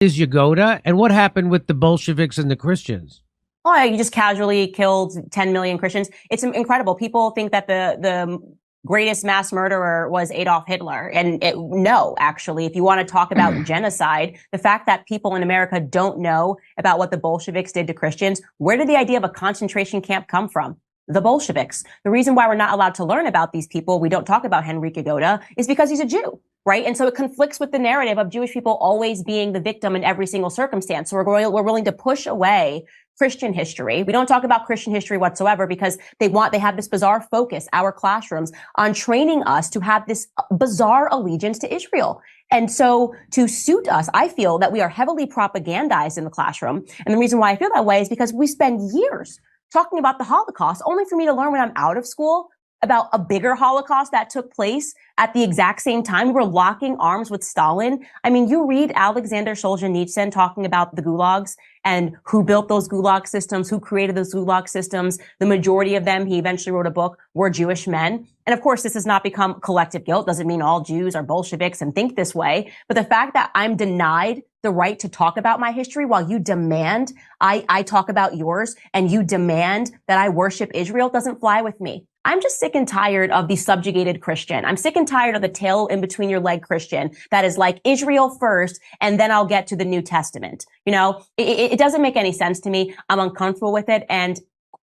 is Yagoda, and what happened with the Bolsheviks and the Christians? Oh, you just casually killed 10 million Christians. It's incredible. People think that the greatest mass murderer was Adolf Hitler. And no, actually, if you want to talk about genocide, the fact that people in America don't know about what the Bolsheviks did to Christians, where did the idea of a concentration camp come from? The Bolsheviks. The reason why we're not allowed to learn about these people, we don't talk about Henryk Yagoda, is because he's a Jew, right? And so it conflicts with the narrative of Jewish people always being the victim in every single circumstance. So we're willing to push away Christian history. We don't talk about Christian history whatsoever because they have this bizarre focus, our classrooms, on training us to have this bizarre allegiance to Israel. And so to suit us, I feel that we are heavily propagandized in the classroom. And the reason why I feel that way is because we spend years talking about the Holocaust, only for me to learn when I'm out of school about a bigger Holocaust that took place at the exact same time. We were locking arms with Stalin. I mean, you read Alexander Solzhenitsyn talking about the gulags and who built those gulag systems, who created those gulag systems. The majority of them, he eventually wrote a book, were Jewish men. And of course, this has not become collective guilt. Doesn't mean all Jews are Bolsheviks and think this way. But the fact that I'm denied the right to talk about my history while you demand I talk about yours and you demand that I worship Israel doesn't fly with me. I'm just sick and tired of the subjugated Christian. I'm sick and tired of the tail in between your leg Christian that is like Israel first, and then I'll get to the New Testament. You know, it doesn't make any sense to me. I'm uncomfortable with it. And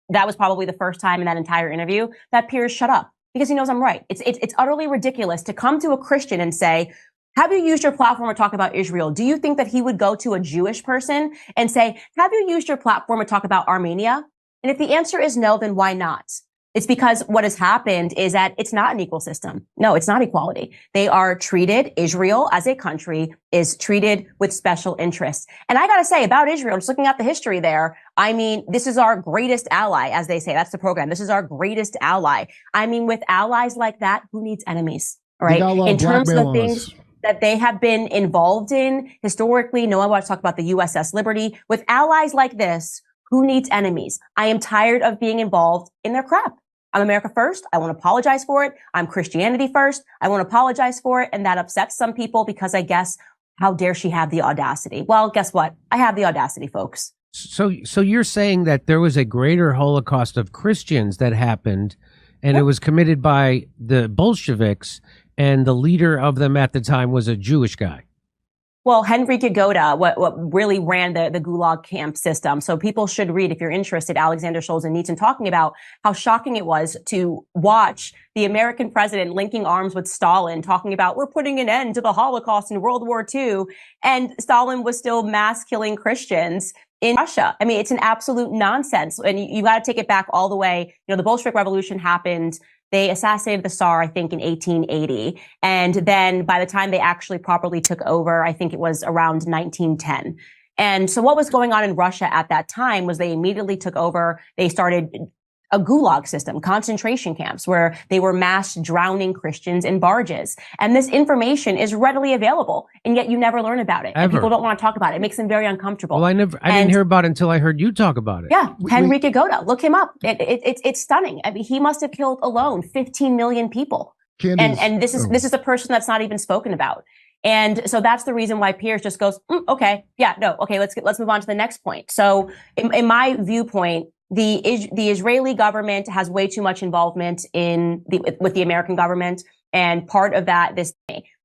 that was probably the first time in that entire interview that Piers shut up because he knows I'm right. It's utterly ridiculous to come to a Christian and say, have you used your platform to talk about Israel? Do you think that he would go to a Jewish person and say, have you used your platform to talk about Armenia? And if the answer is no, then why not? It's because what has happened is that it's not an equal system. No, it's not equality. They are treated, Israel as a country is treated with special interests. And I got to say about Israel, just looking at the history there, I mean, this is our greatest ally, as they say. That's the program. This is our greatest ally. I mean, with allies like that, who needs enemies? All right. In terms of the things that they have been involved in historically, no one wants to talk about the USS Liberty. With allies like this, who needs enemies? I am tired of being involved in their crap. I'm America first. I won't apologize for it. I'm Christianity first. I won't apologize for it. And that upsets some people because I guess, how dare she have the audacity? Well, guess what? I have the audacity, folks. So you're saying that there was a greater Holocaust of Christians that happened, and it was committed by the Bolsheviks, and the leader of them at the time was a Jewish guy. Well, Henryk Yagoda, what really ran the Gulag camp system. So people should read, if you're interested, Alexander Solzhenitsyn talking about how shocking it was to watch the American president linking arms with Stalin, talking about we're putting an end to the Holocaust in World War II. And Stalin was still mass killing Christians in Russia. I mean, it's an absolute nonsense. And you got to take it back all the way. You know, the Bolshevik Revolution happened. They assassinated the Tsar, I think, in 1880. And then by the time they actually properly took over, I think it was around 1910. And so what was going on in Russia at that time was they immediately took over. They started a gulag system, concentration camps, where they were mass drowning Christians in barges. And this information is readily available, and yet you never learn about it. And people don't want to talk about it. It makes them very uncomfortable. Well, I didn't hear about it until I heard you talk about it. Yeah, Henryk Yagoda, look him up. It's stunning. I mean, he must have killed alone 15 million people. And this is a person that's not even spoken about. And so that's the reason why Piers just goes, okay, yeah, no, okay, let's move on to the next point. So in my viewpoint, the Israeli government has way too much involvement with the American government. And part of that,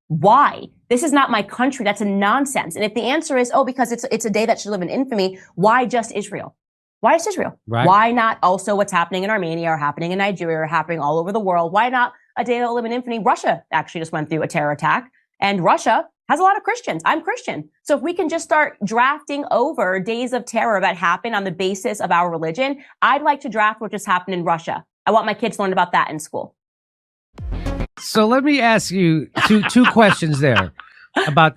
why? This is not my country. That's a nonsense. And if the answer is, because it's a day that should live in infamy, why just Israel? Why just Israel? Right. Why not also what's happening in Armenia or happening in Nigeria or happening all over the world? Why not a day that will live in infamy? Russia actually just went through a terror attack, and Russia has a lot of Christians. I'm Christian. So if we can just start drafting over days of terror that happen on the basis of our religion, I'd like to draft what just happened in Russia. I want my kids to learn about that in school. So let me ask you two questions there about that.